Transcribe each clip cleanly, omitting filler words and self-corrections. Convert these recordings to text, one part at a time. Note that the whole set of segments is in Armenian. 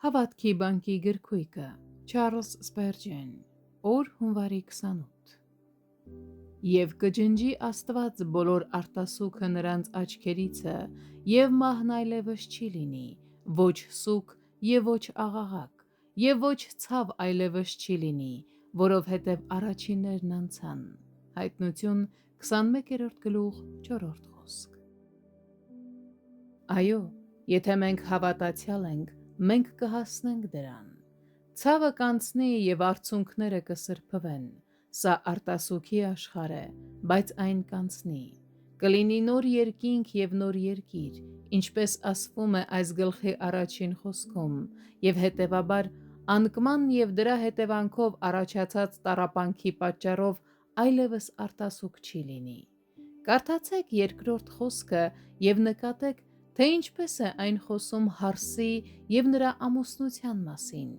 Հավատքի բանկի գրքույկը Չարլզ Սպերջեն օր հունվարի 28 Եվ կջնջի Աստված բոլոր արտասուքը նրանց աչքերիցը, և մահն այլևս չի լինի, ոչ սուգ և ոչ աղաղակ, և ոչ ցավ այլևս չի լինի, որովհետև առաջիններն անցան։ Հայտնություն 21-րդ խոսք։ Այո, եթե մենք հավատացյալ ենք, մենք կհասնենք դրան։ Ցավը կանցնի և արցունքները կսրբվեն։ Սա արտասուքի աշխարհ է, բայց այն կանցնի։ Կլինի նոր երկինք և նոր երկիր, ինչպես ասվում է այս գլխի առաջին խոսքում, և հետևաբար անկման և դրա հետևանքով առաջացած տառապանքի պատճառով այլևս արտասուք չի լինի։ Կարդացեք երկրորդ խոսքը և նկատեք, թե ինչպես է այն խոսում հարսի և նրա ամուսնության մասին։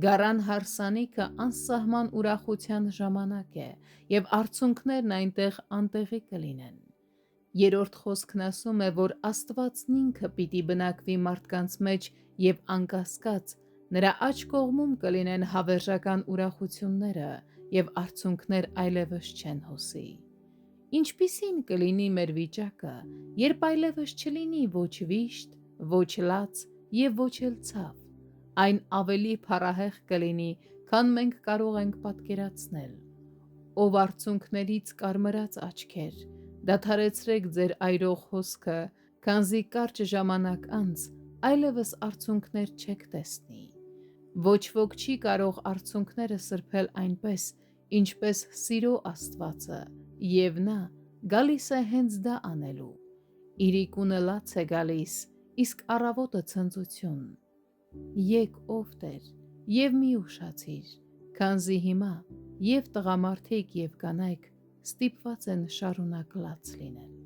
Գարան հարսանիքը անսահման ուրախության ժամանակ է, և արցունքներն այնտեղ անտեղի կլինեն։ Երրորդ խոսքն ասում է, որ Աստվածն ինքը պիտի բնակվի մարդկանց մեջ և անկասկած նրա աջ կողմում կլինեն հավերժական ուրախությունները, և արցունքներ այլևս չեն հոսի։ Ինչպիսի՞ն կլինի մեր վիճակը, երբ այլևս չլինի ոչ վիշտ, ոչ լաց և ոչ էլ ցավ։ Այն ավելի փառահեղ կլինի, քան մենք կարող ենք պատկերացնել։ Ով արցունքներից կարմրած աչքեր, դադարեցրեք ձեր այրող հոսքը, քանզի կարճ ժամանակ անց այլևս արցունքներ չեք տեսնի։ Ոչ ոք չի կարող արցունքները սրբել այնպես, ինչպես սիրո Աստվածը, և նա գալիս է հենց դա անելու։ Իրիկունը լաց է գալիս, իսկ առավոտը ցնծություն։ Եկ ով Տեր, և մի ուշացիր, քանզի հիմա և տղամարդիկ և կանայք ստիպված են շարունակ լաց լինել։